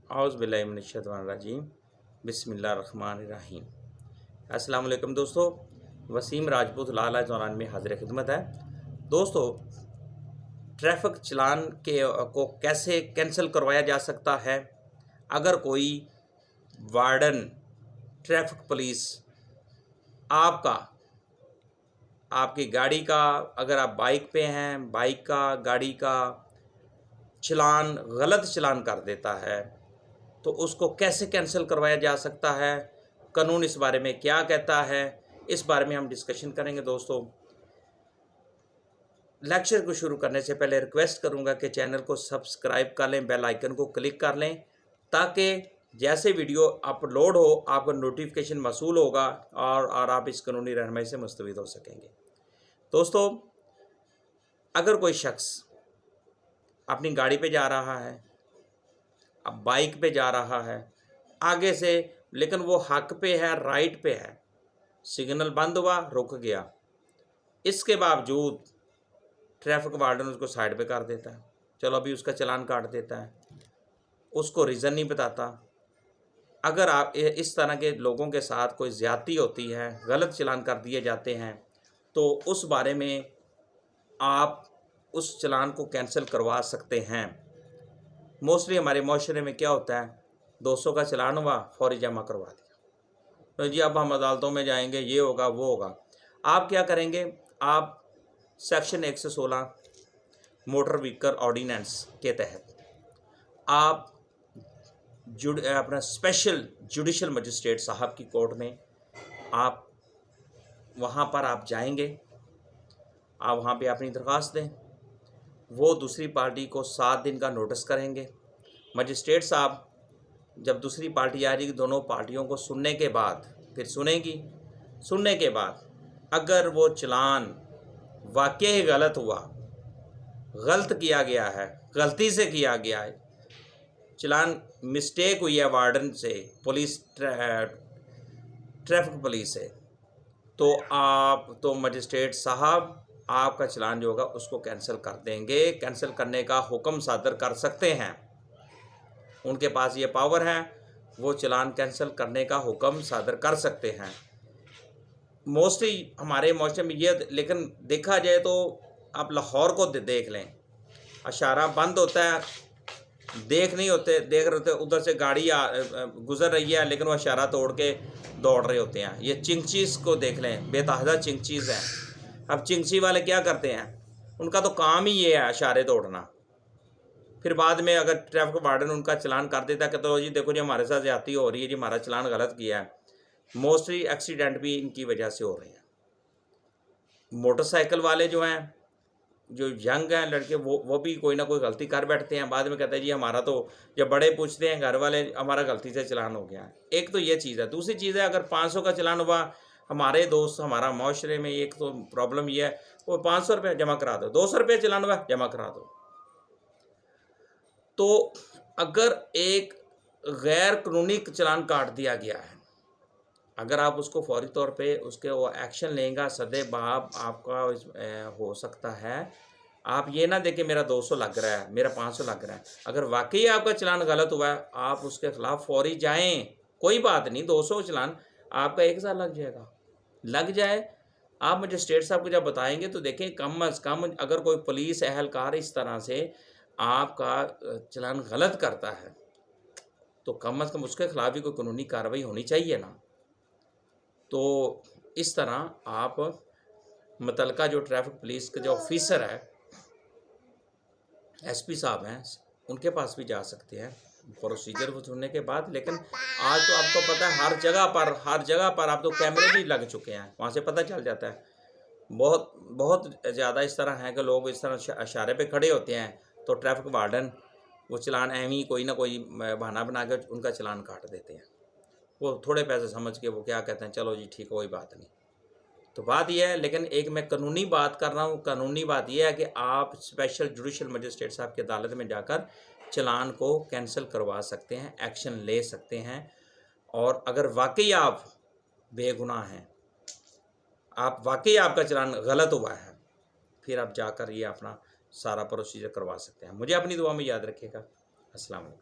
औज़ुबिल्लाहिमिनश्शैतानिर्रजीम बिस्मिल्लाहिर्रहमानिर्रहीम। अस्सलाम वालेकुम दोस्तों, वसीम राजपूत लाला जौनान में हाजिर खिदमत है। दोस्तों, ट्रैफिक चालान को कैसे कैंसिल करवाया जा सकता है? अगर कोई वार्डन ट्रैफिक पुलिस आपकी गाड़ी का, अगर आप बाइक पे हैं, बाइक का, गाड़ी का चालान गलत चालान कर देता है तो उसको कैसे कैंसिल करवाया जा सकता है, कानून इस बारे में क्या कहता है, इस बारे में हम डिस्कशन करेंगे। दोस्तों, लेक्चर को शुरू करने से पहले रिक्वेस्ट करूंगा कि चैनल को सब्सक्राइब कर लें, बेल आइकन को क्लिक कर लें, ताकि जैसे वीडियो अपलोड हो आपको नोटिफिकेशन मौसूल होगा और आप इस कानूनी रहनुमाई से मुस्तफ़ीद हो सकेंगे। दोस्तों, अगर कोई शख्स अपनी गाड़ी पे जा रहा है, अब बाइक पे जा रहा है आगे से, लेकिन वो हक पे है, राइट पे है, सिग्नल बंद हुआ, रुक गया, इसके बावजूद ट्रैफिक वार्डन उसको साइड पे कर देता है, चलो अभी उसका चालान काट देता है, उसको रीज़न नहीं बताता। अगर आप इस तरह के लोगों के साथ कोई ज़्यादती होती है, गलत चालान कर दिए जाते हैं, तो उस बारे में आप उस चालान को कैंसिल करवा सकते हैं। मोस्टली हमारे माशरे में क्या होता है, 200 का चालान हुआ, फौरी जमा करवा दिया, तो जी अब हम अदालतों में जाएंगे, ये होगा वो होगा। आप क्या करेंगे, आप सेक्शन 116 मोटर व्हीकल ऑर्डिनेंस के तहत आप अपना स्पेशल जुडिशल मजिस्ट्रेट साहब की कोर्ट में आप वहाँ पर आप जाएंगे, आप वहाँ पे अपनी दरख्वास्त दें, वो दूसरी पार्टी को 7 दिन का नोटिस करेंगे। मजिस्ट्रेट साहब जब दूसरी पार्टी आ जाएगी, दोनों पार्टियों को सुनने के बाद फिर सुनेगी, सुनने के बाद अगर वो चालान वाकई गलत हुआ, गलत किया गया है, गलती से किया गया है, चालान मिस्टेक हुई है वार्डन से, पुलिस ट्रैफिक पुलिस से, तो मजिस्ट्रेट साहब आपका चालान जो होगा उसको कैंसिल कर देंगे। कैंसिल करने का हुक्म सादर कर सकते हैं, उनके पास ये पावर है, वो चालान कैंसिल करने का हुक्म सादर कर सकते हैं। मोस्टली हमारे मौसम में ये, लेकिन देखा जाए तो आप लाहौर को देख लें, इशारा बंद होता है, देख रहे होते, उधर से गाड़ी गुजर रही है, लेकिन वो इशारा तोड़ के दौड़ रहे होते हैं। ये चिंगचीज को देख लें, बेतहादा चिंगचीज है। अब चिंगची वाले क्या करते हैं, उनका तो काम ही ये है इशारे तोड़ना। फिर बाद में अगर ट्रैफिक वार्डन उनका चालान कर देता है कि तो जी देखो जी हमारे साथ ज्यादती हो रही है, जी हमारा चालान गलत किया है। मोस्टली एक्सीडेंट भी इनकी वजह से हो रहे हैं। मोटरसाइकिल वाले जो हैं, जो यंग हैं लड़के, वो भी कोई ना कोई गलती कर बैठते हैं, बाद में कहते हैं जी हमारा तो, जब बड़े पूछते हैं घर वाले, हमारा गलती से चालान हो गया है। एक तो ये चीज़ है। दूसरी चीज़ है, अगर 500 का चालान हुआ, हमारे दोस्त, हमारा माशरे में एक तो प्रॉब्लम ये है, वो 500 रुपये जमा करा दो, 200 रुपये चालान हुआ जमा करा दो। तो अगर एक गैर कानूनी चालान काट दिया गया है, अगर आप उसको फौरी तौर पे उसके वो एक्शन लेंगे, सदे बाप आपका हो सकता है। आप ये ना देखें मेरा 200 लग रहा है, मेरा 500 लग रहा है। अगर वाकई आपका चालान गलत हुआ है, आप उसके खिलाफ फौरी जाएं, कोई बात नहीं, 200 चालान आपका 1 साल लग जाएगा, लग जाए। आप मजिस्ट्रेट साहब को जब बताएंगे तो देखें, कम अज़ कम अगर कोई पुलिस एहलकार इस तरह से आपका चालान गलत करता है, तो कम अज़ कम उसके खिलाफ भी कोई कानूनी कार्रवाई होनी चाहिए ना। तो इस तरह आप मुतलका जो ट्रैफिक पुलिस के जो ऑफिसर है, एसपी साहब हैं, उनके पास भी जा सकते हैं प्रोसीजर को सुनने के बाद। लेकिन आज तो आपको पता है हर जगह पर आप तो कैमरे भी लग चुके हैं, वहाँ से पता चल जाता है। बहुत ज़्यादा इस तरह है कि लोग इस तरह इशारे पे खड़े होते हैं, तो ट्रैफिक वार्डन वो चालान ही कोई ना कोई बहाना बना के उनका चालान काट देते हैं। वो थोड़े पैसे समझ के वो क्या कहते हैं, चलो जी ठीक है, कोई बात नहीं। तो बात यह है, लेकिन एक मैं कानूनी बात कर रहा हूँ। कानूनी बात यह है कि आप स्पेशल जुडिशल मजिस्ट्रेट साहब की अदालत में जाकर चालान को कैंसिल करवा सकते हैं, एक्शन ले सकते हैं। और अगर वाकई आप बेगुनाह हैं, आप वाकई आपका चालान गलत हुआ है, फिर आप जाकर ये अपना सारा प्रोसीजर करवा सकते हैं। मुझे अपनी दुआ में याद रखिएगा। अस्सलाम वालेकुम।